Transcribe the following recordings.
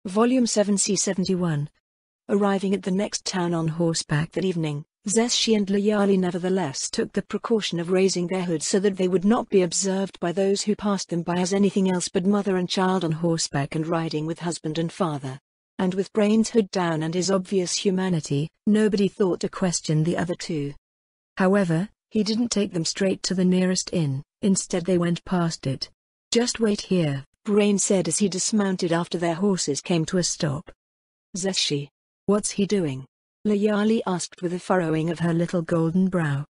Volume 7 C71. Arriving at the next town on horseback that evening, Zeshi and Layali nevertheless took the precaution of raising their hoods so that they would not be observed by those who passed them by as anything else but mother and child on horseback and riding with husband and father. And with Brain's hood down and his obvious humanity, nobody thought to question the other two. However, he didn't take them straight to the nearest inn, instead they went past it. "Just wait here," Brain said as he dismounted after their horses came to a stop. "Zeshi. What's he doing?" Layali asked with a furrowing of her little golden brow.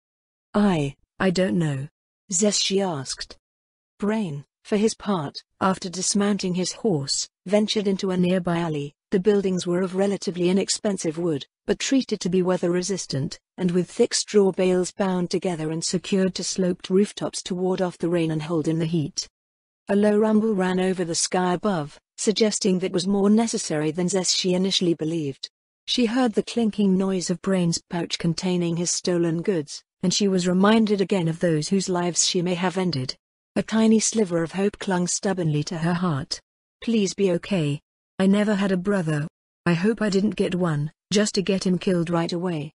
I don't know," Zeshi asked. Brain, for his part, after dismounting his horse, ventured into a nearby alley. The buildings were of relatively inexpensive wood, but treated to be weather-resistant, and with thick straw bales bound together and secured to sloped rooftops to ward off the rain and hold in the heat. A low rumble ran over the sky above, suggesting that was more necessary than Zeshi initially believed. She heard the clinking noise of Brain's pouch containing his stolen goods, and she was reminded again of those whose lives she may have ended. A tiny sliver of hope clung stubbornly to her heart. "Please be okay. I never had a brother. I hope I didn't get one, just to get him killed right away."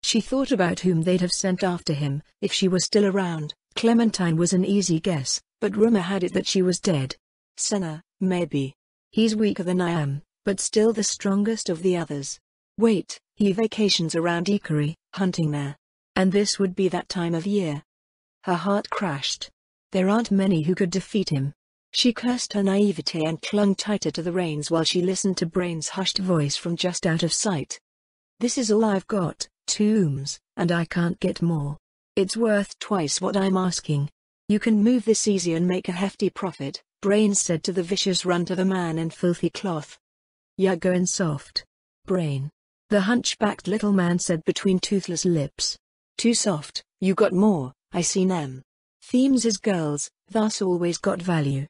She thought about whom they'd have sent after him, if she were still around. Clementine was an easy guess, but rumor had it that she was dead. Senna, maybe. He's weaker than I am, but still the strongest of the others. Wait, he vacations around Ikari, hunting there. And this would be that time of year. Her heart crashed. There aren't many who could defeat him. She cursed her naivete and clung tighter to the reins while she listened to Brain's hushed voice from just out of sight. "This is all I've got, Tooms, and I can't get more. It's worth twice what I'm asking. You can move this easy and make a hefty profit," Brain said to the vicious runt of a man in filthy cloth. "Ya goin' soft, Brain," the hunchbacked little man said between toothless lips. "Too soft, you got more, I seen 'em. Themes is girls, thus always got value."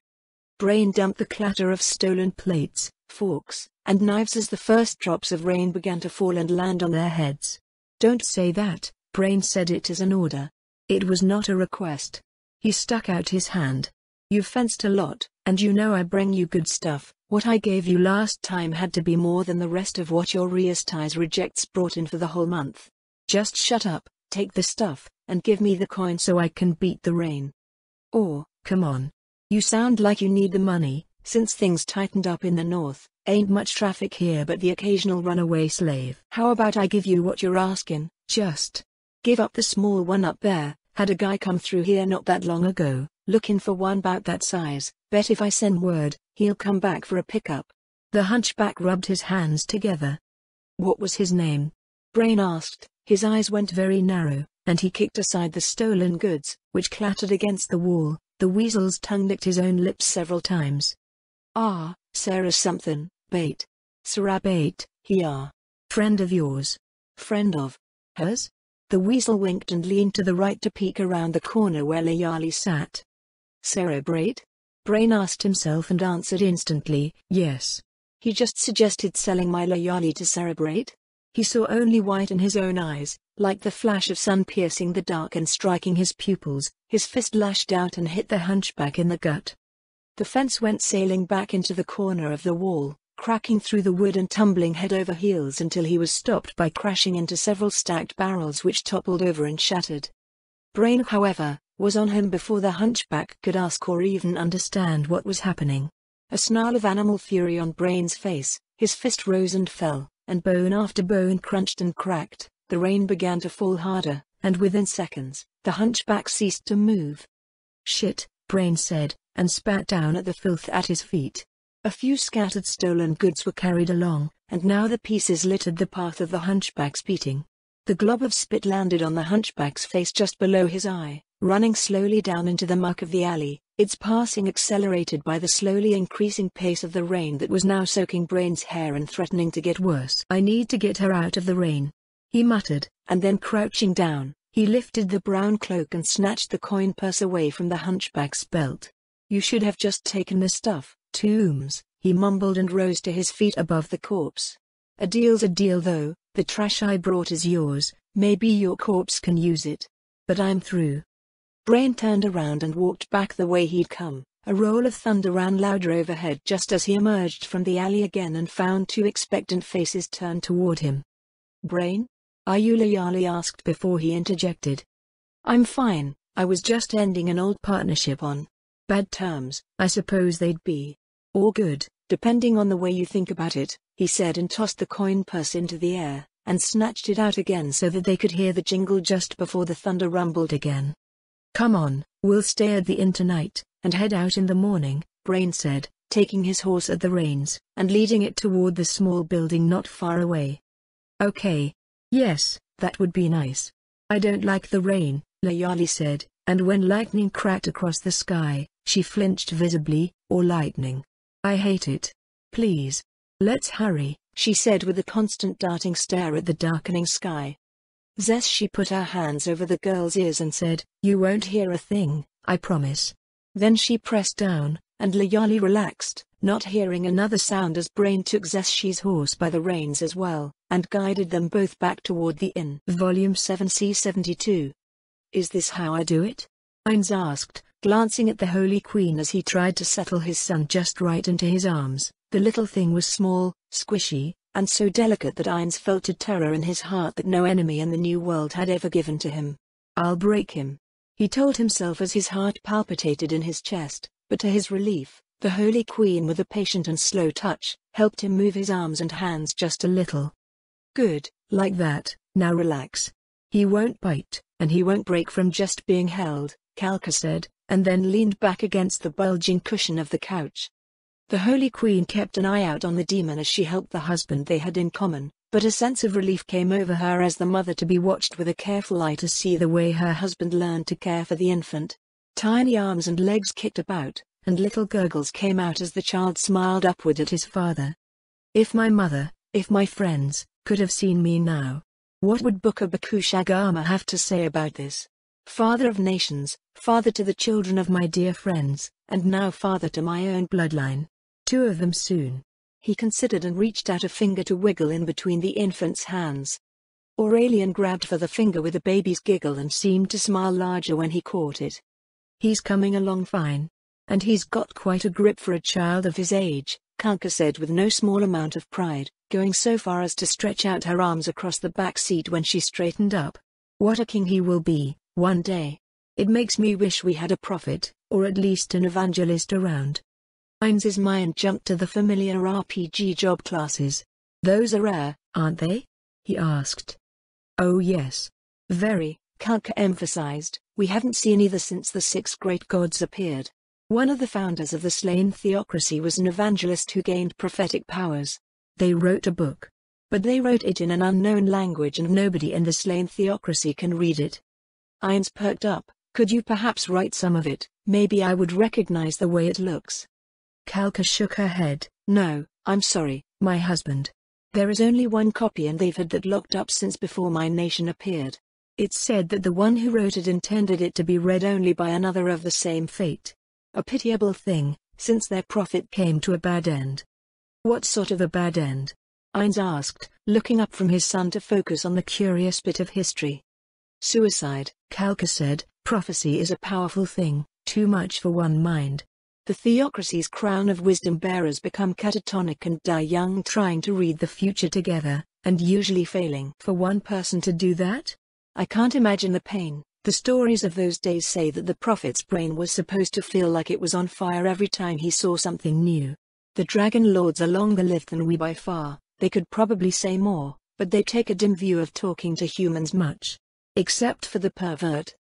Brain dumped the clatter of stolen plates, forks, and knives as the first drops of rain began to fall and land on their heads. "Don't say that," Brain said. "It is an order. It was not a request." He stuck out his hand. "You've fenced a lot, and you know I bring you good stuff. What I gave you last time had to be more than the rest of what your Riastais rejects brought in for the whole month. Just shut up, take the stuff, and give me the coin so I can beat the rain. Or, come on. You sound like you need the money, since things tightened up in the north. Ain't much traffic here but the occasional runaway slave. How about I give you what you're asking, just give up the small one up there. Had a guy come through here not that long ago, looking for one about that size. Bet if I send word, he'll come back for a pickup." The hunchback rubbed his hands together. "What was his name?" Brain asked. His eyes went very narrow, and he kicked aside the stolen goods, which clattered against the wall. The weasel's tongue licked his own lips several times. Sarah something, Bait. Sarah Bait, friend of yours. Friend of hers? The weasel winked and leaned to the right to peek around the corner where Layali sat. "Sarah Bait?" Brain asked himself and answered instantly, "Yes." He just suggested selling my Layali to Sarah Bait? He saw only white in his own eyes, like the flash of sun piercing the dark and striking his pupils. His fist lashed out and hit the hunchback in the gut. The fence went sailing back into the corner of the wall, cracking through the wood and tumbling head over heels until he was stopped by crashing into several stacked barrels which toppled over and shattered. Brain, however, was on him before the hunchback could ask or even understand what was happening. A snarl of animal fury on Brain's face, his fist rose and fell, and bone after bone crunched and cracked. The rain began to fall harder, and within seconds, the hunchback ceased to move. "Shit," Brain said, and spat down at the filth at his feet. A few scattered stolen goods were carried along, and now the pieces littered the path of the hunchback's beating. The glob of spit landed on the hunchback's face just below his eye, running slowly down into the muck of the alley, its passing accelerated by the slowly increasing pace of the rain that was now soaking Brain's hair and threatening to get worse. "I need to get her out of the rain," he muttered, and then crouching down, he lifted the brown cloak and snatched the coin purse away from the hunchback's belt. "You should have just taken the stuff, Tooms," he mumbled and rose to his feet above the corpse. "A deal's a deal though, the trash I brought is yours, maybe your corpse can use it. But I'm through." Brain turned around and walked back the way he'd come, A roll of thunder ran louder overhead just as he emerged from the alley again and found two expectant faces turned toward him. "Brain? Are you?" Layali asked before he interjected. "I'm fine, I was just ending an old partnership on bad terms, I suppose they'd be. Or good, depending on the way you think about it," he said and tossed the coin purse into the air, and snatched it out again so that they could hear the jingle just before the thunder rumbled again. "Come on, we'll stay at the inn tonight, and head out in the morning," Brain said, taking his horse at the reins, and leading it toward the small building not far away. "Okay. Yes, that would be nice. I don't like the rain," Layali said, and when lightning cracked across the sky, she flinched visibly. "Or lightning. I hate it. Please. Let's hurry," she said with a constant darting stare at the darkening sky. She put her hands over the girl's ears and said, "You won't hear a thing, I promise." Then she pressed down, and Layali relaxed, not hearing another sound as Brain took Zesh's horse by the reins as well, and guided them both back toward the inn. Volume 7 C72. "Is this how I do it?" Ainz asked, glancing at the Holy Queen as he tried to settle his son just right into his arms. The little thing was small, squishy, and so delicate that Ainz felt a terror in his heart that no enemy in the New World had ever given to him. "I'll break him," he told himself as his heart palpitated in his chest, but to his relief, the Holy Queen with a patient and slow touch, helped him move his arms and hands just a little. "Good, like that, now relax. He won't bite, and he won't break from just being held," Kalka said, and then leaned back against the bulging cushion of the couch. The Holy Queen kept an eye out on the demon as she helped the husband they had in common, but a sense of relief came over her as the mother-to-be watched with a careful eye to see the way her husband learned to care for the infant. Tiny arms and legs kicked about, and little gurgles came out as the child smiled upward at his father. "If my mother, if my friends, could have seen me now. What would Bukka Bakushagama have to say about this? Father of nations, father to the children of my dear friends, and now father to my own bloodline. Two of them soon." He considered and reached out a finger to wiggle in between the infant's hands. Aurelian grabbed for the finger with a baby's giggle and seemed to smile larger when he caught it. "He's coming along fine. And he's got quite a grip for a child of his age," Kalka said with no small amount of pride, going so far as to stretch out her arms across the back seat when she straightened up. "What a king he will be, one day. It makes me wish we had a prophet, or at least an evangelist around." Ainz's mind jumped to the familiar RPG job classes. "Those are rare, aren't they?" he asked. "Oh yes. Very," Kalka emphasized. "We haven't seen either since the 6 great gods appeared. One of the founders of the slain theocracy was an evangelist who gained prophetic powers. They wrote a book. But they wrote it in an unknown language and nobody in the slain theocracy can read it." Ainz perked up. "Could you perhaps write some of it? Maybe I would recognize the way it looks." Kalka shook her head. "No, I'm sorry, my husband. There is only one copy and they've had that locked up since before my nation appeared. It's said that the one who wrote it intended it to be read only by another of the same fate. A pitiable thing, since their prophet came to a bad end." "What sort of a bad end?" Ainz asked, looking up from his son to focus on the curious bit of history. "Suicide," Kalka said. "Prophecy is a powerful thing, too much for one mind. The theocracy's crown of wisdom bearers become catatonic and die young trying to read the future together, and usually failing. For one person to do that? I can't imagine the pain." The stories of those days say that the prophet's brain was supposed to feel like it was on fire every time he saw something new. The Dragon Lords are longer lived than we by far. They could probably say more, but they take a dim view of talking to humans much. Except for the pervert.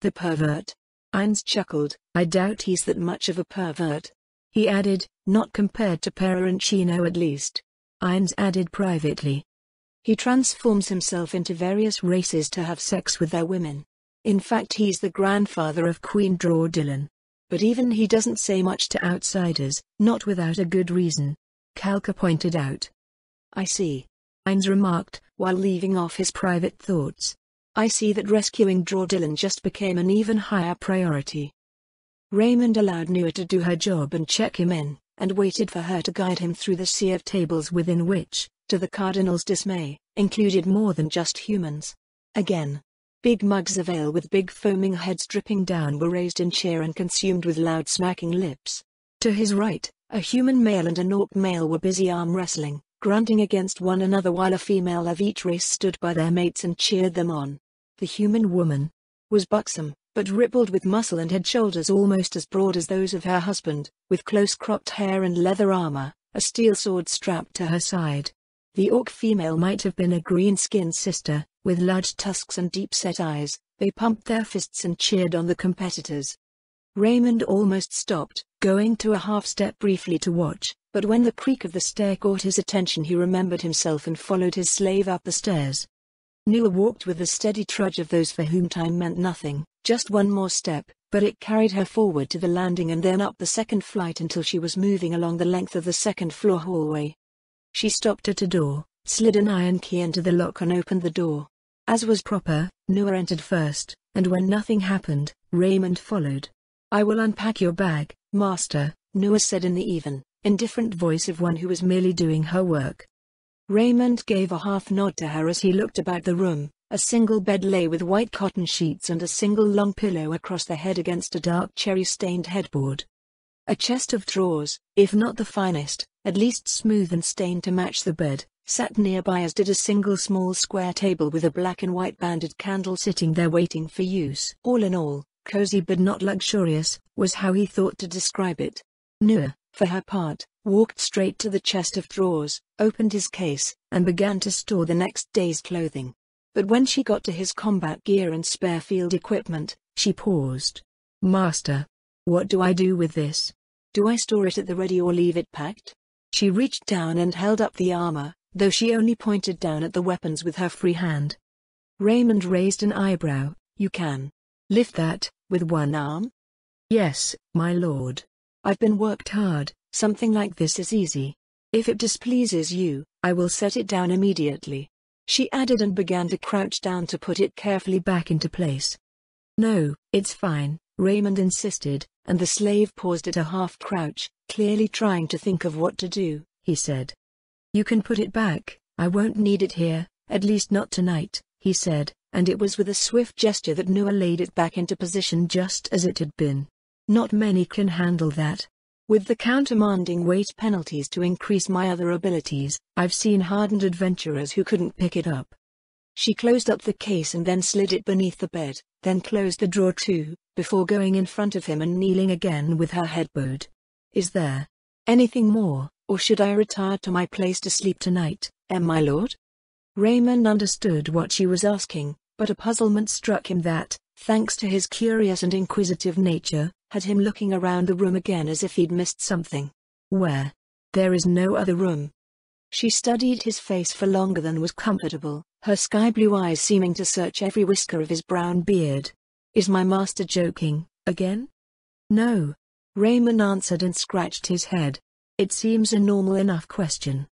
"The pervert?" Ainz chuckled. "I doubt he's that much of a pervert." He added, "Not compared to Perencino at least." Ainz added privately. "He transforms himself into various races to have sex with their women. In fact he's the grandfather of Queen Draudillan. But even he doesn't say much to outsiders, not without a good reason," Kalka pointed out. "I see," Ainz remarked, while leaving off his private thoughts. "I see that rescuing Draudillan just became an even higher priority." Raymond allowed Nua to do her job and check him in, and waited for her to guide him through the sea of tables within which, to the Cardinal's dismay, included more than just humans. Again. Big mugs of ale with big foaming heads dripping down were raised in cheer and consumed with loud smacking lips. To his right, a human male and an orc male were busy arm wrestling, grunting against one another while a female of each race stood by their mates and cheered them on. The human woman was buxom, but rippled with muscle and had shoulders almost as broad as those of her husband, with close-cropped hair and leather armor, a steel sword strapped to her side. The orc female might have been a green-skinned sister, with large tusks and deep-set eyes. They pumped their fists and cheered on the competitors. Raymond almost stopped, going to a half-step briefly to watch, but when the creak of the stair caught his attention he remembered himself and followed his slave up the stairs. Nua walked with the steady trudge of those for whom time meant nothing, just one more step, but it carried her forward to the landing and then up the second flight until she was moving along the length of the second-floor hallway. She stopped at a door, slid an iron key into the lock and opened the door. As was proper, Nua entered first, and when nothing happened, Raymond followed. "I will unpack your bag, master," Nua said in the even, indifferent voice of one who was merely doing her work. Raymond gave a half nod to her as he looked about the room. A single bed lay with white cotton sheets and a single long pillow across the head against a dark cherry-stained headboard. A chest of drawers, if not the finest, at least smooth and stained to match the bed, sat nearby, as did a single small square table with a black and white banded candle sitting there waiting for use. All in all, cozy but not luxurious, was how he thought to describe it. Nua, for her part, walked straight to the chest of drawers, opened his case, and began to store the next day's clothing. But when she got to his combat gear and spare field equipment, she paused. "Master, what do I do with this? Do I store it at the ready or leave it packed?" She reached down and held up the armor, though she only pointed down at the weapons with her free hand. Raymond raised an eyebrow. "You can lift that, with one arm?" "Yes, my lord. I've been worked hard, something like this is easy. If it displeases you, I will set it down immediately," she added and began to crouch down to put it carefully back into place. "No, it's fine," Raymond insisted, and the slave paused at a half-crouch, clearly trying to think of what to do. He said, "You can put it back, I won't need it here, at least not tonight," he said, and it was with a swift gesture that Nua laid it back into position just as it had been. "Not many can handle that. With the countermanding weight penalties to increase my other abilities, I've seen hardened adventurers who couldn't pick it up." She closed up the case and then slid it beneath the bed, then closed the drawer too, before going in front of him and kneeling again with her head bowed. "Is there anything more, or should I retire to my place to sleep tonight, my lord?" Raymond understood what she was asking, but a puzzlement struck him that, thanks to his curious and inquisitive nature, had him looking around the room again as if he'd missed something. "Where? There is no other room." She studied his face for longer than was comfortable, her sky-blue eyes seeming to search every whisker of his brown beard. "Is my master joking, again?" "No," Raymond answered and scratched his head. "It seems a normal enough question."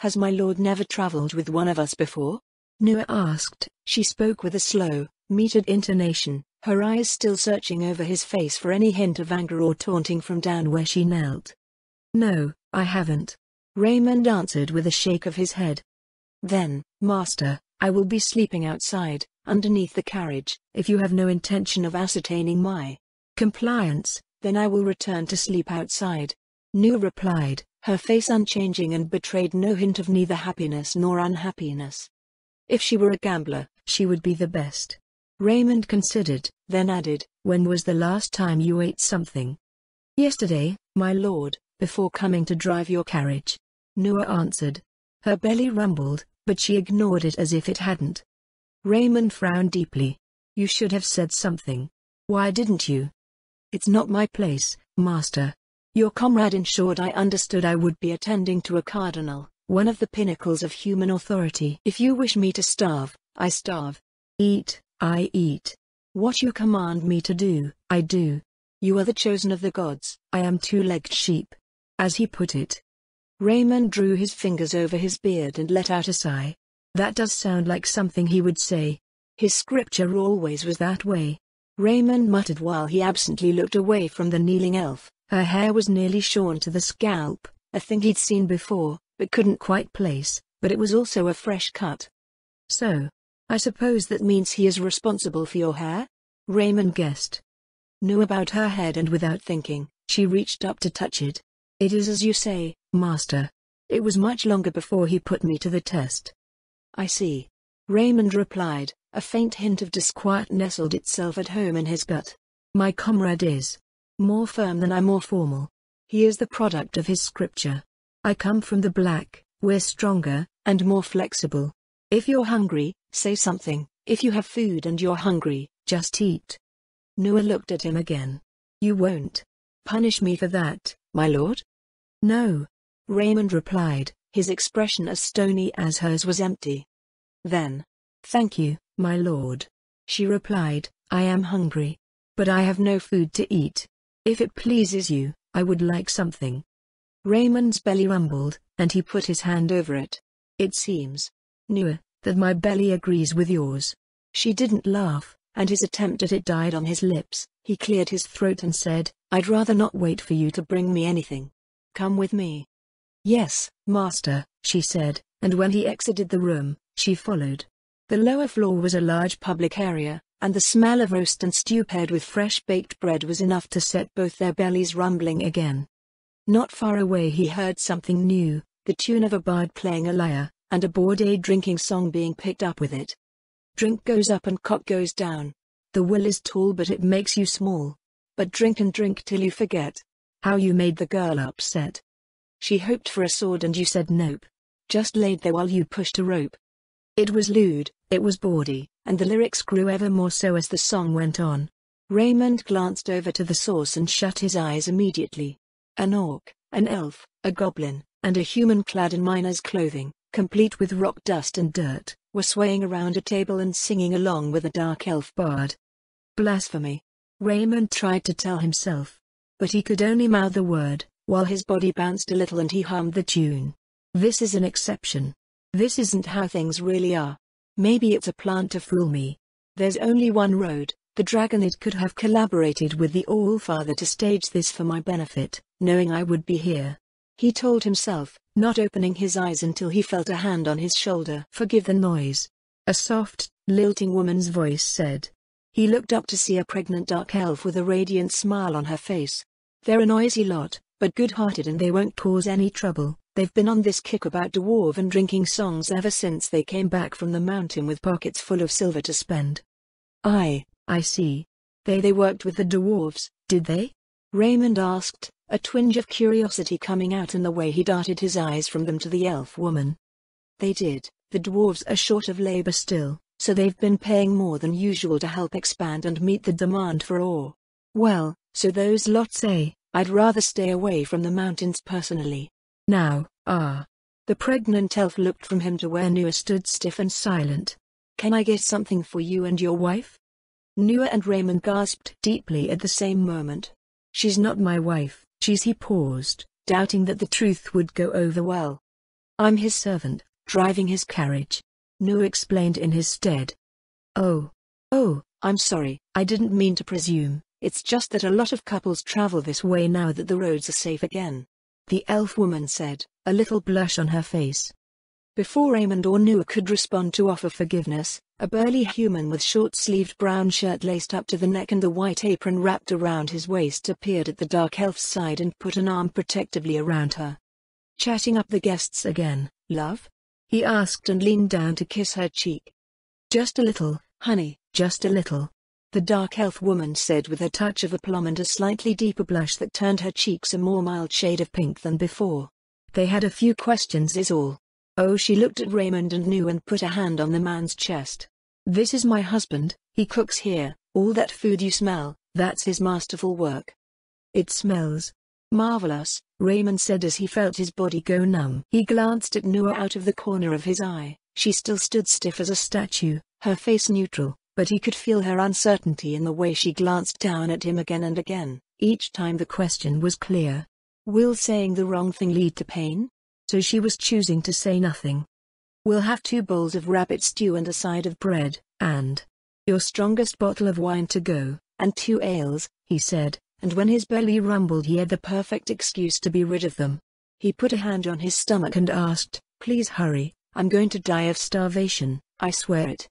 "Has my lord never traveled with one of us before?" Nua asked. She spoke with a slow, metered intonation, her eyes still searching over his face for any hint of anger or taunting from down where she knelt. "No, I haven't," Raymond answered with a shake of his head. "Then, master, I will be sleeping outside, underneath the carriage. If you have no intention of ascertaining my compliance, then I will return to sleep outside," Nua replied, her face unchanging and betrayed no hint of neither happiness nor unhappiness. If she were a gambler, she would be the best. Raymond considered, then added, "When was the last time you ate something?" "Yesterday, my lord, before coming to drive your carriage," Nua answered. Her belly rumbled, but she ignored it as if it hadn't. Raymond frowned deeply. "You should have said something. Why didn't you?" "It's not my place, master. Your comrade ensured I understood I would be attending to a cardinal, one of the pinnacles of human authority. If you wish me to starve, I starve. Eat, I eat. What you command me to do, I do. You are the chosen of the gods. I am two-legged sheep," as he put it. Raymond drew his fingers over his beard and let out a sigh. That does sound like something he would say. His scripture always was that way. Raymond muttered while he absently looked away from the kneeling elf. Her hair was nearly shorn to the scalp, a thing he'd seen before, but couldn't quite place, but it was also a fresh cut. "So, I suppose that means he is responsible for your hair? Raymond guessed. Knew about her head, and without thinking, she reached up to touch it. It is as you say, master. It was much longer before he put me to the test. I see. Raymond replied, a faint hint of disquiet nestled itself at home in his gut. My comrade is more firm than I'm more formal. He is the product of his scripture. I come from the black, we're stronger, and more flexible. If you're hungry, say something. If you have food and you're hungry, just eat. Nua looked at him again. You won't punish me for that, my lord? No. Raymond replied, his expression as stony as hers was empty. Then, thank you, my lord. She replied, I am hungry. But I have no food to eat. If it pleases you, I would like something. Raymond's belly rumbled, and he put his hand over it. It seems, Nua, that my belly agrees with yours. She didn't laugh, and his attempt at it died on his lips. He cleared his throat and said, I'd rather not wait for you to bring me anything. Come with me. Yes, master, she said, and when he exited the room, she followed. The lower floor was a large public area, and the smell of roast and stew paired with fresh baked bread was enough to set both their bellies rumbling again. Not far away he heard something new, the tune of a bard playing a lyre, and a Bordeaux drinking song being picked up with it. Drink goes up and cock goes down. The will is tall but it makes you small. But drink and drink till you forget how you made the girl upset. She hoped for a sword and you said nope. Just laid there while you pushed a rope. It was lewd, it was bawdy, and the lyrics grew ever more so as the song went on. Raymond glanced over to the source and shut his eyes immediately. An orc, an elf, a goblin, and a human clad in miner's clothing, complete with rock dust and dirt, were swaying around a table and singing along with a dark elf bard. Blasphemy. Raymond tried to tell himself. But he could only mouth the word, while his body bounced a little and he hummed the tune. This is an exception. This isn't how things really are. Maybe it's a plant to fool me. There's only one road. The Dragonid could have collaborated with the Allfather to stage this for my benefit, knowing I would be here. He told himself, not opening his eyes until he felt a hand on his shoulder. Forgive the noise. A soft, lilting woman's voice said. He looked up to see a pregnant dark elf with a radiant smile on her face. They're a noisy lot, but good-hearted and they won't cause any trouble. They've been on this kick about dwarven drinking songs ever since they came back from the mountain with pockets full of silver to spend. I see. They worked with the dwarves, did they? Raymond asked, a twinge of curiosity coming out in the way he darted his eyes from them to the elf woman. They did. The dwarves are short of labor still, so they've been paying more than usual to help expand and meet the demand for ore. Well, so those lot say. I'd rather stay away from the mountains personally. Now, The pregnant elf looked from him to where Nua stood stiff and silent. Can I get something for you and your wife? Nua and Raymond gasped deeply at the same moment. She's not my wife, he paused, doubting that the truth would go over well. I'm his servant, driving his carriage. Nua explained in his stead. Oh, I'm sorry, I didn't mean to presume. It's just that a lot of couples travel this way now that the roads are safe again. The elf woman said, a little blush on her face. Before Raymond or Nua could respond to offer forgiveness, a burly human with short-sleeved brown shirt laced up to the neck and the white apron wrapped around his waist appeared at the dark elf's side and put an arm protectively around her. Chatting up the guests again, love? He asked and leaned down to kiss her cheek. Just a little, honey, just a little. The dark elf woman said with a touch of aplomb and a slightly deeper blush that turned her cheeks a more mild shade of pink than before. They had a few questions is all. Oh, she looked at Raymond and knew and put a hand on the man's chest. This is my husband, he cooks here, all that food you smell, that's his masterful work. It smells marvelous, Raymond said as he felt his body go numb. He glanced at Nua out of the corner of his eye. She still stood stiff as a statue, her face neutral. But he could feel her uncertainty in the way she glanced down at him again and again. Each time the question was clear. Will saying the wrong thing lead to pain? So she was choosing to say nothing. We'll have 2 bowls of rabbit stew and a side of bread, and your strongest bottle of wine to go, and 2 ales, he said, and when his belly rumbled he had the perfect excuse to be rid of them. He put a hand on his stomach and asked, please hurry, I'm going to die of starvation, I swear it.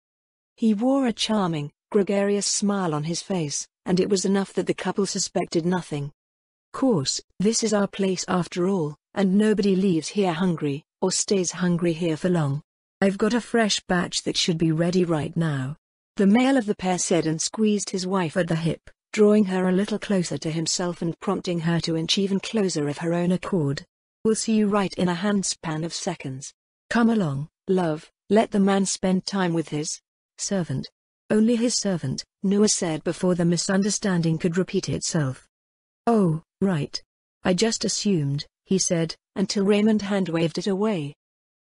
He wore a charming, gregarious smile on his face, and it was enough that the couple suspected nothing. "Course, this is our place after all, and nobody leaves here hungry, or stays hungry here for long. I've got a fresh batch that should be ready right now," the male of the pair said, and squeezed his wife at the hip, drawing her a little closer to himself and prompting her to inch even closer of her own accord. "We'll see you right in a handspan of seconds. Come along, love." Let the man spend time with his servant. Only his servant, Noah said before the misunderstanding could repeat itself. "Oh, right. I just assumed," he said, until Raymond hand-waved it away.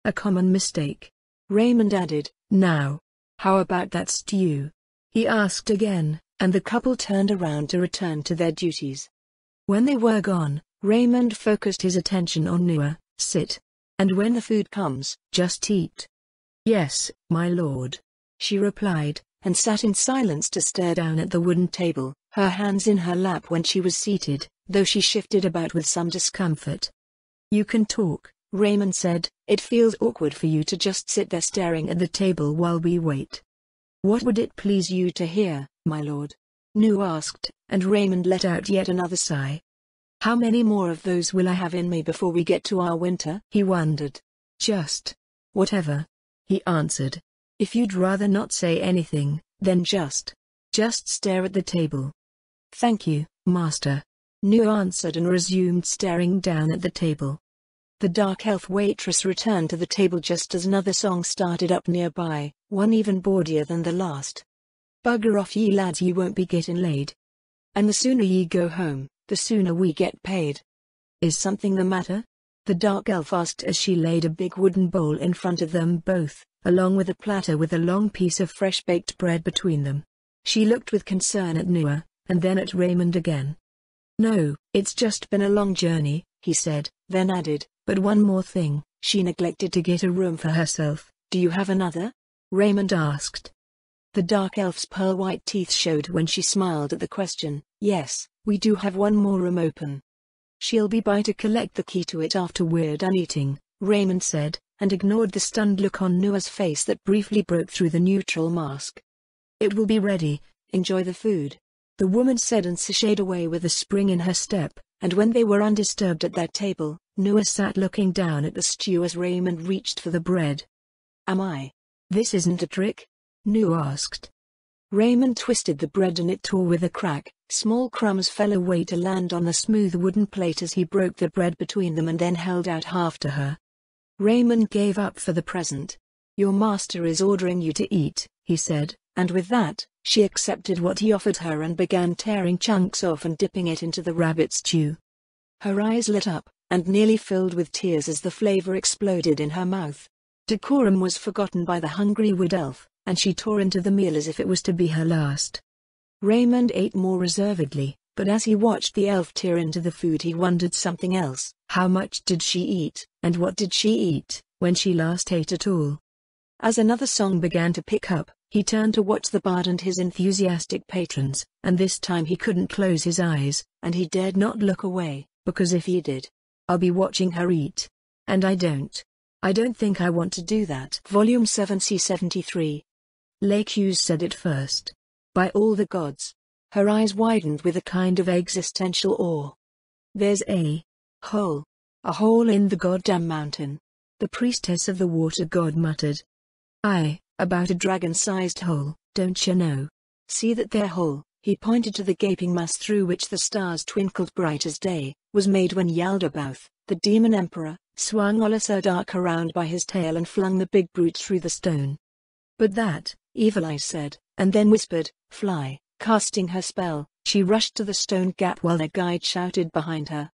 "A common mistake," Raymond added. "Now, how about that stew?" he asked again, and the couple turned around to return to their duties. When they were gone, Raymond focused his attention on Noah. "Sit. And when the food comes, just eat." "Yes, my lord," she replied, and sat in silence to stare down at the wooden table, her hands in her lap when she was seated, though she shifted about with some discomfort. "You can talk," Raymond said. "It feels awkward for you to just sit there staring at the table while we wait." "What would it please you to hear, my lord?" Nu asked, and Raymond let out yet another sigh. "How many more of those will I have in me before we get to our winter?" he wondered. "Just whatever," he answered. "If you'd rather not say anything, then just stare at the table." "Thank you, master," Nu answered and resumed staring down at the table. The dark elf waitress returned to the table just as another song started up nearby, one even bawdier than the last. "Bugger off ye lads, ye won't be getting laid. And the sooner ye go home, the sooner we get paid. Is something the matter?" the dark elf asked as she laid a big wooden bowl in front of them both, along with a platter with a long piece of fresh-baked bread between them. She looked with concern at Noah, and then at Raymond again. "No, it's just been a long journey," he said, then added, "but one more thing, she neglected to get a room for herself." "Do you have another?" Raymond asked. The dark elf's pearl-white teeth showed when she smiled at the question. "Yes, we do have one more room open. She'll be by to collect the key to it after we're done eating," Raymond said, and ignored the stunned look on Noah's face that briefly broke through the neutral mask. "It will be ready, enjoy the food," the woman said and sashayed away with a spring in her step, and when they were undisturbed at their table, Noah sat looking down at the stew as Raymond reached for the bread. "Am I? This isn't a trick?" Nu asked. Raymond twisted the bread and it tore with a crack. Small crumbs fell away to land on the smooth wooden plate as he broke the bread between them and then held out half to her. Raymond gave up for the present. "Your master is ordering you to eat," he said, and with that, she accepted what he offered her and began tearing chunks off and dipping it into the rabbit stew. Her eyes lit up, and nearly filled with tears as the flavor exploded in her mouth. Decorum was forgotten by the hungry wood elf, and she tore into the meal as if it was to be her last. Raymond ate more reservedly, but as he watched the elf tear into the food he wondered something else. How much did she eat, and what did she eat, when she last ate at all? As another song began to pick up, he turned to watch the bard and his enthusiastic patrons, and this time he couldn't close his eyes, and he dared not look away, because if he did, "I'll be watching her eat. And I don't think I want to do that." Volume 7 C73. Lake Hughes said it first. "By all the gods." Her eyes widened with a kind of existential awe. "There's a hole in the goddamn mountain," the priestess of the water god muttered. "Aye, about a dragon-sized hole, don't you know? See that there hole," he pointed to the gaping mass through which the stars twinkled bright as day, "was made when Yaldabaoth, the demon emperor, swung Olisar Dark around by his tail and flung the big brute through the stone." "But that," Evil Eye said, and then whispered, "Fly." Casting her spell, she rushed to the stone gap while their guide shouted behind her.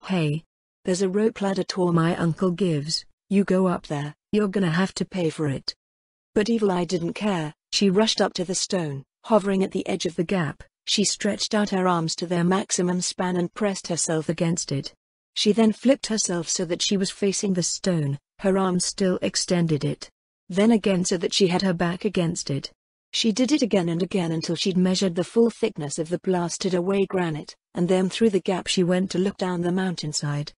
"Hey! There's a rope ladder tour my uncle gives, you go up there, you're gonna have to pay for it." But Evil Eye didn't care. She rushed up to the stone, hovering at the edge of the gap. She stretched out her arms to their maximum span and pressed herself against it. She then flipped herself so that she was facing the stone, her arms still extended it. Then again so that she had her back against it. She did it again and again until she'd measured the full thickness of the blasted away granite, and then through the gap she went to look down the mountainside.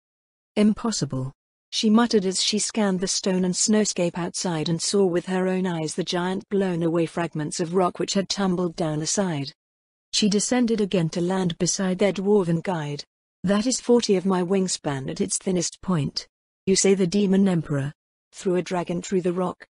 Impossible. she muttered as she scanned the stone and snowscape outside and saw with her own eyes the giant blown away fragments of rock which had tumbled down aside. She descended again to land beside their dwarven guide. "That is 40 of my wingspan at its thinnest point. You say the demon emperor threw a dragon through the rock?"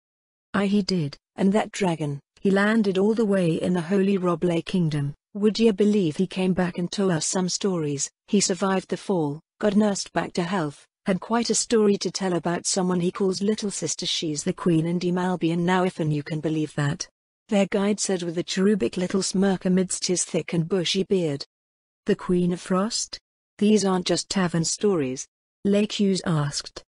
"Aye, he did, and that dragon, he landed all the way in the Holy Roblay Kingdom. Would ye believe he came back and told us some stories? He survived the fall, got nursed back to health, had quite a story to tell about someone he calls Little Sister. She's the Queen in Malbian now, if you can believe that," their guide said with a cherubic little smirk amidst his thick and bushy beard. "The Queen of Frost? These aren't just tavern stories?" Lake Hughes asked.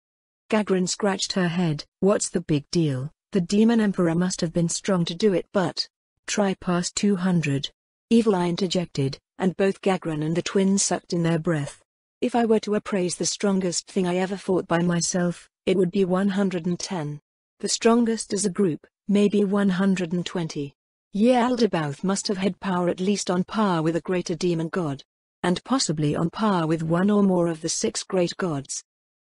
Gagrin scratched her head. "What's the big deal? The Demon Emperor must have been strong to do it, but try past 200. Evil Eye interjected, and both Gagrin and the twins sucked in their breath. "If I were to appraise the strongest thing I ever fought by myself, it would be 110. The strongest as a group, maybe 120. Yaldabaoth must have had power at least on par with a greater demon god. And possibly on par with one or more of the 6 great gods.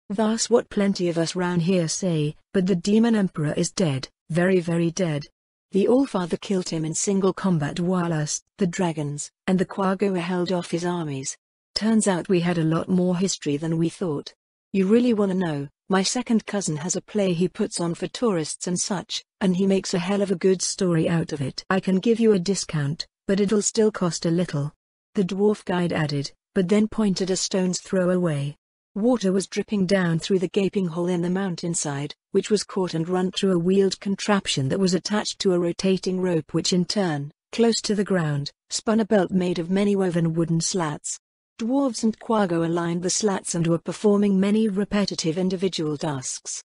That's what plenty of us round here say, but the Demon Emperor is dead, very very dead. The Allfather killed him in single combat while us, the dragons, and the Quagoa held off his armies. Turns out we had a lot more history than we thought. You really wanna know, my second cousin has a play he puts on for tourists and such, and he makes a hell of a good story out of it. I can give you a discount, but it'll still cost a little," the dwarf guide added, but then pointed a stone's throw away. Water was dripping down through the gaping hole in the mountainside, which was caught and run through a wheeled contraption that was attached to a rotating rope which in turn, close to the ground, spun a belt made of many woven wooden slats. Dwarves and Quago aligned the slats and were performing many repetitive individual tasks.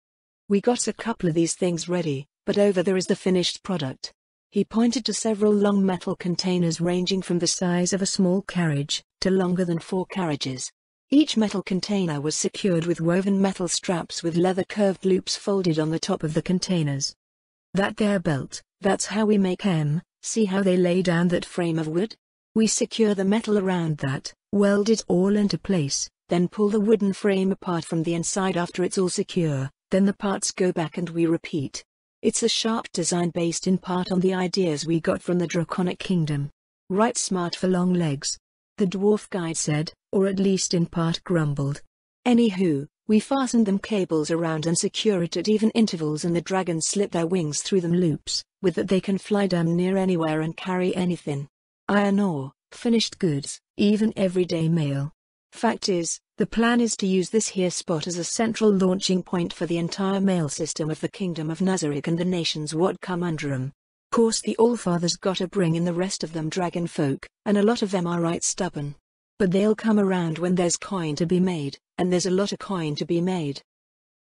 "We got a couple of these things ready, but over there is the finished product." He pointed to several long metal containers ranging from the size of a small carriage, to longer than 4 carriages. Each metal container was secured with woven metal straps with leather curved loops folded on the top of the containers. "That there belt, that's how we make 'em. See how they lay down that frame of wood? We secure the metal around that, weld it all into place, then pull the wooden frame apart from the inside after it's all secure, then the parts go back and we repeat. It's a sharp design based in part on the ideas we got from the Draconic Kingdom. Right smart for long legs," the dwarf guide said, or at least in part grumbled. "Anywho, we fastened them cables around and secure it at even intervals, and the dragons slip their wings through them loops, with that they can fly damn near anywhere and carry anything. Iron ore, finished goods, even everyday mail. Fact is, the plan is to use this here spot as a central launching point for the entire mail system of the Kingdom of Nazarick and the nations what come under 'em. Course the Allfathers gotta bring in the rest of them dragon folk, and a lot of them are right stubborn. But they'll come around when there's coin to be made, and there's a lot of coin to be made."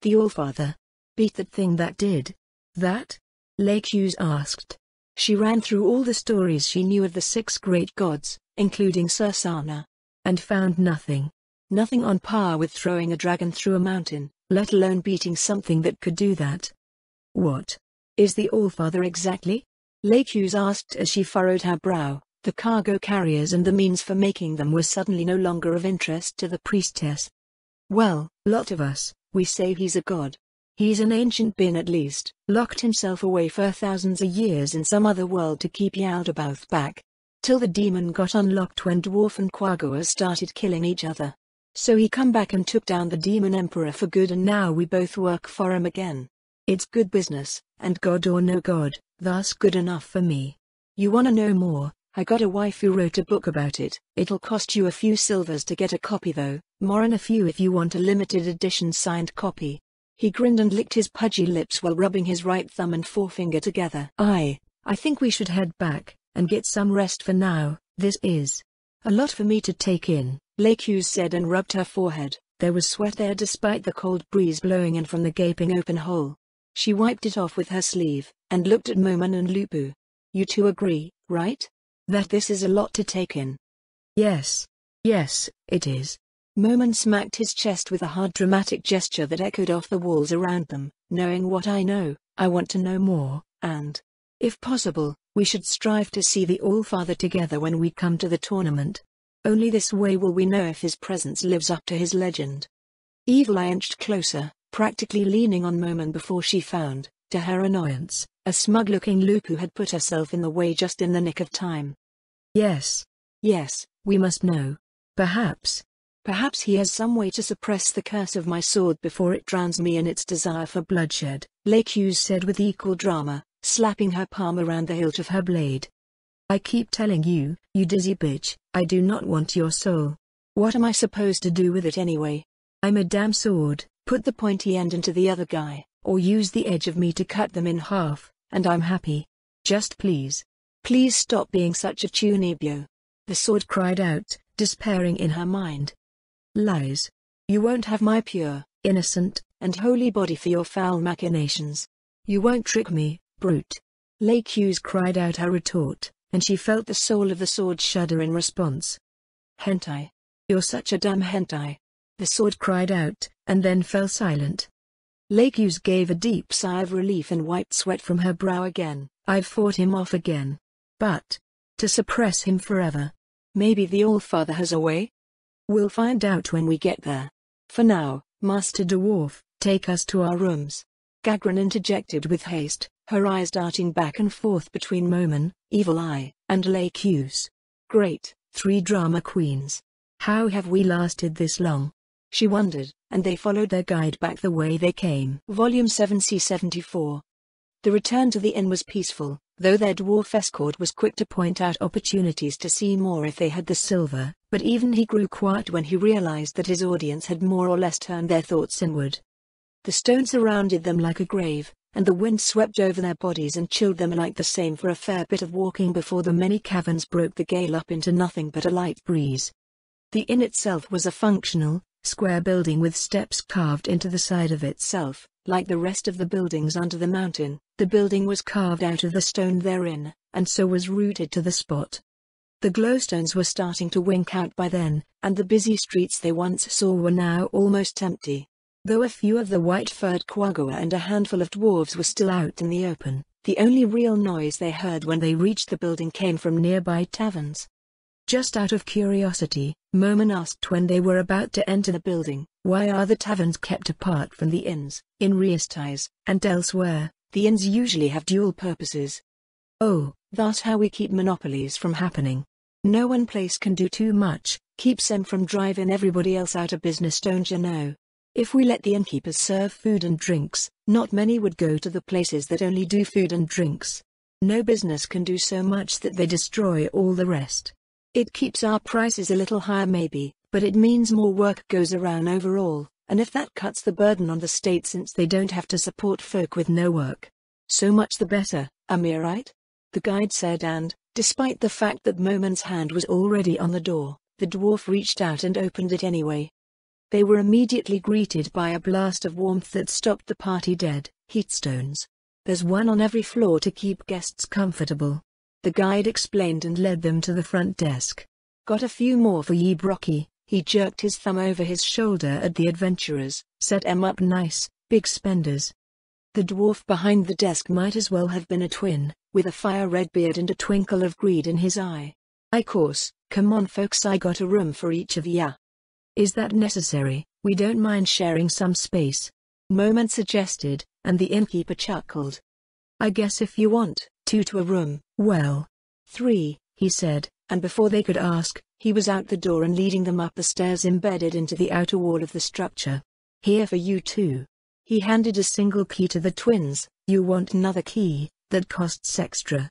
"The Allfather beat that thing that did that?" Lake Hughes asked. She ran through all the stories she knew of the 6 great gods, including Sursana. "And found nothing. Nothing on par with throwing a dragon through a mountain, let alone beating something that could do that." "What is the Allfather exactly?" Lake Hughes asked as she furrowed her brow. The cargo carriers and the means for making them were suddenly no longer of interest to the priestess. "Well, lot of us, we say he's a god. He's an ancient bin at least, locked himself away for thousands of years in some other world to keep Yaldabaoth back. Till the demon got unlocked when Dwarf and Quagoa started killing each other. So he come back and took down the Demon Emperor for good, and now we both work for him again. It's good business, and god or no god, that's good enough for me. You wanna know more? I got a wife who wrote a book about it. It'll cost you a few silvers to get a copy though, more'n a few if you want a limited edition signed copy." He grinned and licked his pudgy lips while rubbing his right thumb and forefinger together. I think we should head back, and get some rest for now. This is a lot for me to take in," Lake Hughes said and rubbed her forehead. There was sweat there despite the cold breeze blowing in from the gaping open hole. She wiped it off with her sleeve, and looked at Moman and Lupu. "You two agree, right? That this is a lot to take in?" Yes, it is." Moman smacked his chest with a hard dramatic gesture that echoed off the walls around them. "Knowing what I know, I want to know more, and, if possible, we should strive to see the Allfather together when we come to the tournament. Only this way will we know if his presence lives up to his legend." Evil Eye inched closer, practically leaning on Momen before she found, to her annoyance, a smug-looking loop who had put herself in the way just in the nick of time. Yes. Yes, We must know. Perhaps he has some way to suppress the curse of my sword before it drowns me in its desire for bloodshed, Lake Hughes said with equal drama, slapping her palm around the hilt of her blade. I keep telling you, you dizzy bitch, I do not want your soul. What am I supposed to do with it anyway? I'm a damn sword. Put the pointy end into the other guy, or use the edge of me to cut them in half, and I'm happy. Just please. Please stop being such a tunibio. The sword cried out, despairing in her mind. Lies. You won't have my pure, innocent, and holy body for your foul machinations. You won't trick me, brute. Lake Hughes cried out her retort, and she felt the soul of the sword shudder in response. Hentai. You're such a damn hentai. The sword cried out, and then fell silent. Lake Hughes gave a deep sigh of relief and wiped sweat from her brow again. I've fought him off again. But to suppress him forever. Maybe the Allfather has a way? We'll find out when we get there. For now, Master Dwarf, take us to our rooms. Gagran interjected with haste, her eyes darting back and forth between Momen, Evil Eye, and Lake Hughes. Great, 3 drama queens. How have we lasted this long? She wondered, and they followed their guide back the way they came. Volume 7C74. The return to the inn was peaceful, though their dwarf escort was quick to point out opportunities to see more if they had the silver, but even he grew quiet when he realized that his audience had more or less turned their thoughts inward. The stone surrounded them like a grave, and the wind swept over their bodies and chilled them like the same for a fair bit of walking before the many caverns broke the gale up into nothing but a light breeze. The inn itself was a functional, square building with steps carved into the side of itself. Like the rest of the buildings under the mountain, the building was carved out of the stone therein, and so was rooted to the spot. The glowstones were starting to wink out by then, and the busy streets they once saw were now almost empty. Though a few of the white-furred quagga and a handful of dwarves were still out in the open, the only real noise they heard when they reached the building came from nearby taverns. Just out of curiosity, Momen asked when they were about to enter the building, why are the taverns kept apart from the inns? In Riestais, and elsewhere, the inns usually have dual purposes. Oh, that's how we keep monopolies from happening. No one place can do too much, keeps them from driving everybody else out of business, don't you know? If we let the innkeepers serve food and drinks, not many would go to the places that only do food and drinks. No business can do so much that they destroy all the rest. It keeps our prices a little higher maybe, but it means more work goes around overall, and if that cuts the burden on the state since they don't have to support folk with no work, so much the better, am I right? The guide said, and, despite the fact that Momen's hand was already on the door, the dwarf reached out and opened it anyway. They were immediately greeted by a blast of warmth that stopped the party dead. Heatstones. There's one on every floor to keep guests comfortable. The guide explained and led them to the front desk. Got a few more for ye Brocky. He jerked his thumb over his shoulder at the adventurers, set 'em up nice, big spenders. The dwarf behind the desk might as well have been a twin, with a fire-red beard and a twinkle of greed in his eye. Course, come on folks, I got a room for each of ya. Is that necessary? We don't mind sharing some space. Momen suggested, and the innkeeper chuckled. I guess if you want 2 to a room, well, 3, he said, and before they could ask, he was out the door and leading them up the stairs embedded into the outer wall of the structure. Here for you too. He handed a single key to the twins. You want another key? That costs extra.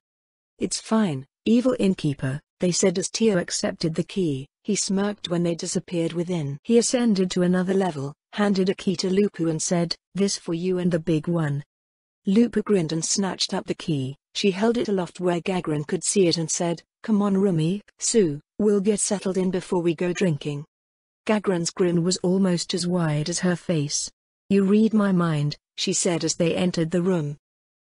It's fine, evil innkeeper, they said as Tio accepted the key. He smirked when they disappeared within. He ascended to another level, handed a key to Lupu and said, this for you and the big one. Lupu grinned and snatched up the key. She held it aloft where Gagran could see it and said, come on Rumi, Sue, we'll get settled in before we go drinking. Gagran's grin was almost as wide as her face. You read my mind, she said as they entered the room.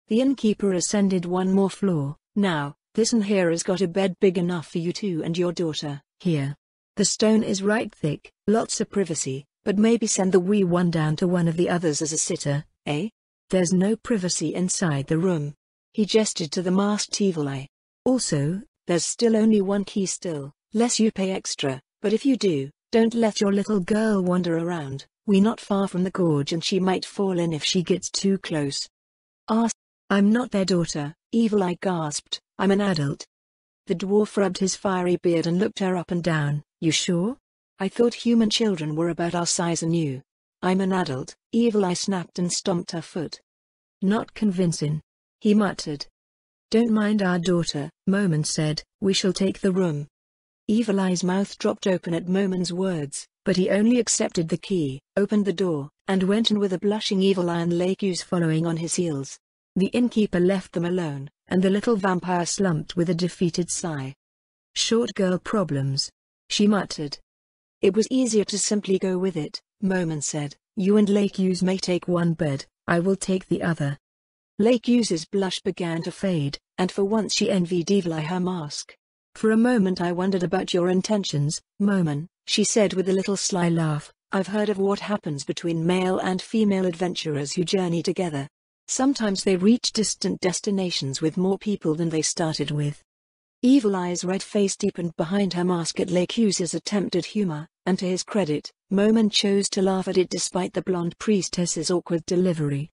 The innkeeper ascended one more floor. Now, this one here has got a bed big enough for you two and your daughter. Here. The stone is right thick, lots of privacy, but maybe send the wee one down to one of the others as a sitter, eh? There's no privacy inside the room. He gestured to the masked evil eye. Also, there's still only one key still, less you pay extra, but if you do, Don't let your little girl wander around. We're not far from the gorge and she might fall in if she gets too close. I'm not their daughter, Evil Eye gasped. I'm an adult. The dwarf rubbed his fiery beard and looked her up and down. You sure? I thought human children were about our size and you. I'm an adult, Evil Eye snapped and stomped her foot. Not convincing, he muttered. Don't mind our daughter, Moman said, we shall take the room. Evil Eye's mouth dropped open at Moman's words, but he only accepted the key, opened the door, and went in with a blushing Evil Eye and Lakey's following on his heels. The innkeeper left them alone, and the little vampire slumped with a defeated sigh. Short girl problems, she muttered. It was easier to simply go with it, Moman said. You and Lakey's may take one bed, I will take the other. Lakey's blush began to fade, and for once she envied Evil Eye her mask. For a moment I wondered about your intentions, Moman, she said with a little sly laugh. I've heard of what happens between male and female adventurers who journey together. Sometimes they reach distant destinations with more people than they started with. Evil Eye's red face deepened behind her mask at Lakey's attempt at humor, and to his credit, Moman chose to laugh at it despite the blonde priestess's awkward delivery.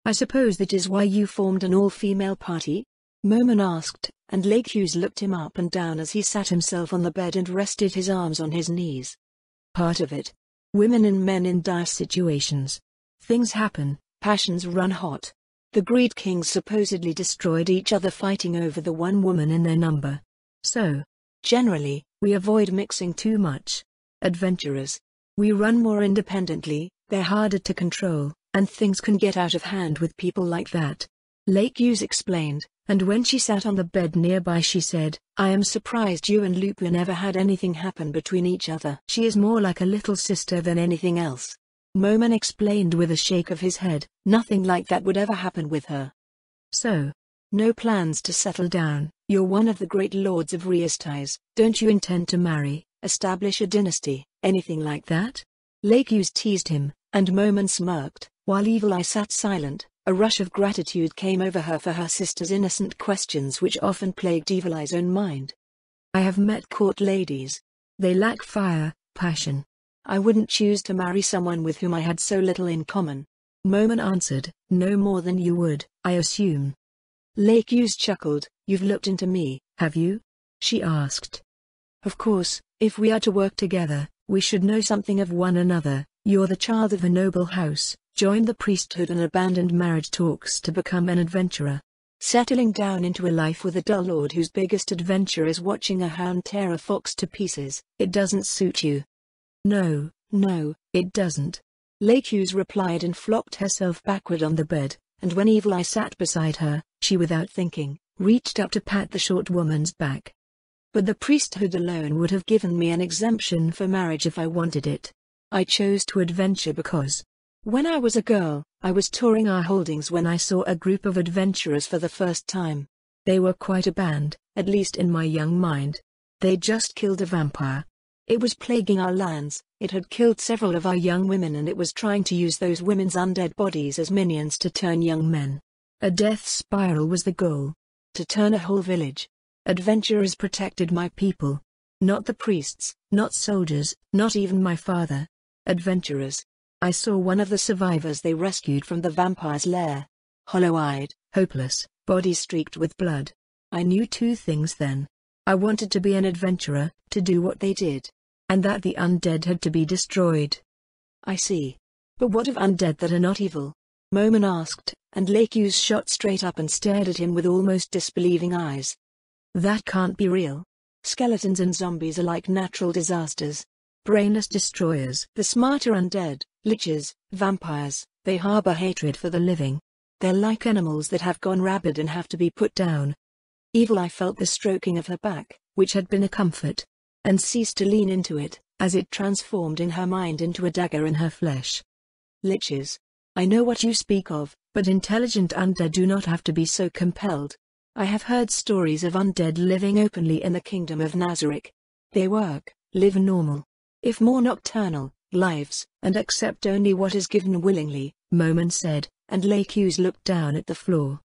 I suppose that is why you formed an all-female party? Moman asked, and Lakey's looked him up and down as he sat himself on the bed and rested his arms on his knees. Part of it. Women and men in dire situations. Things happen, passions run hot. The Greed Kings supposedly destroyed each other fighting over the one woman in their number. So, generally, we avoid mixing too much. Adventurers. We run more independently, they're harder to control, and things can get out of hand with people like that. Lakey's explained, and when she sat on the bed nearby she said, I am surprised you and Lupin never had anything happen between each other. She is more like a little sister than anything else. Moman explained with a shake of his head. Nothing like that would ever happen with her. So, no plans to settle down. You're one of the great lords of Riestais. Don't you intend to marry, establish a dynasty, anything like that? Lakey's teased him, and Moman smirked, while Evil Eye sat silent. A rush of gratitude came over her for her sister's innocent questions which often plagued Evil Eye's own mind. I have met court ladies. They lack fire, passion. I wouldn't choose to marry someone with whom I had so little in common. Moman answered, no more than you would, I assume. Lakey's chuckled. You've looked into me, have you? She asked. Of course, if we are to work together, we should know something of one another. You're the child of a noble house, joined the priesthood and abandoned marriage talks to become an adventurer. Settling down into a life with a dull lord whose biggest adventure is watching a hound tear a fox to pieces. It doesn't suit you. No, it doesn't. Lakey's replied and flopped herself backward on the bed, and when Evil Eye sat beside her, she without thinking, reached up to pat the short woman's back. But the priesthood alone would have given me an exemption for marriage if I wanted it. I chose to adventure because, when I was a girl, I was touring our holdings when I saw a group of adventurers for the first time. They were quite a band, at least in my young mind. They just killed a vampire. It was plaguing our lands, it had killed several of our young women and it was trying to use those women's undead bodies as minions to turn young men. A death spiral was the goal. To turn a whole village. Adventurers protected my people. Not the priests, not soldiers, not even my father. Adventurers. I saw one of the survivors they rescued from the vampire's lair. Hollow-eyed, hopeless, body streaked with blood. I knew two things then. I wanted to be an adventurer, to do what they did. And that the undead had to be destroyed. I see. But what of undead that are not evil? Moman asked, and Lakey's shot straight up and stared at him with almost disbelieving eyes. That can't be real. Skeletons and zombies are like natural disasters. Brainless destroyers. The smarter undead, liches, vampires, they harbor hatred for the living. They're like animals that have gone rabid and have to be put down. Evil Eye felt the stroking of her back, which had been a comfort, and ceased to lean into it, as it transformed in her mind into a dagger in her flesh. Liches. I know what you speak of, but intelligent undead do not have to be so compelled. I have heard stories of undead living openly in the kingdom of Nazarick. They work, live normal, if more nocturnal, lives, and accept only what is given willingly, Moman said, and Lakey's looked down at the floor.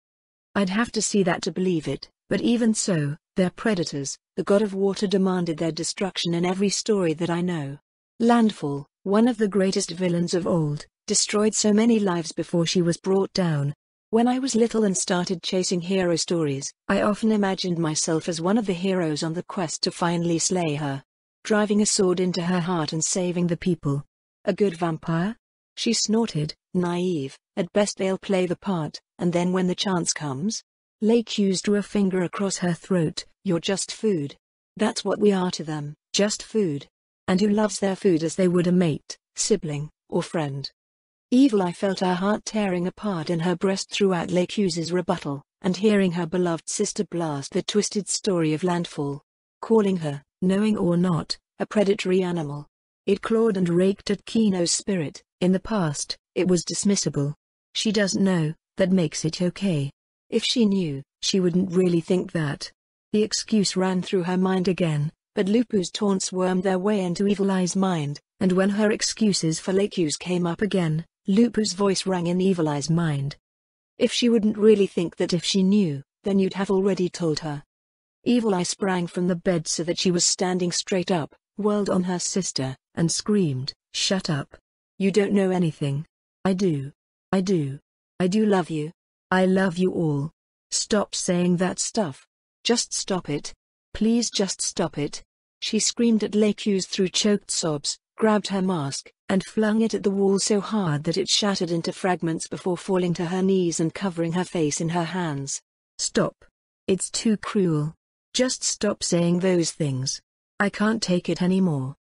I'd have to see that to believe it, but even so, they're predators. The god of water demanded their destruction in every story that I know. Landfall, one of the greatest villains of old, destroyed so many lives before she was brought down. When I was little and started chasing hero stories, I often imagined myself as one of the heroes on the quest to finally slay her, driving a sword into her heart and saving the people. A good vampire? She snorted, naive. At best they'll play the part, and then when the chance comes? L'Accused drew a finger across her throat. You're just food. That's what we are to them, just food. And who loves their food as they would a mate, sibling, or friend? Evil Eye felt her heart tearing apart in her breast throughout L'Accused's rebuttal, and hearing her beloved sister blast the twisted story of Landfall, calling her, knowing or not, a predatory animal. It clawed and raked at Kino's spirit. In the past, it was dismissible. She doesn't know, that makes it okay. If she knew, she wouldn't really think that. The excuse ran through her mind again, but Lupu's taunts wormed their way into Evil Eye's mind, and when her excuses for L'Accused came up again, Lupu's voice rang in Evil Eye's mind. If she wouldn't really think that if she knew, then you'd have already told her. Evil Eye sprang from the bed so that she was standing straight up, whirled on her sister, and screamed, "Shut up. You don't know anything. I do. I do. I do love you. I love you all. Stop saying that stuff. Just stop it. Please just stop it." She screamed at L'Accused through choked sobs, grabbed her mask, and flung it at the wall so hard that it shattered into fragments before falling to her knees and covering her face in her hands. "Stop. It's too cruel. Just stop saying those things. I can't take it anymore.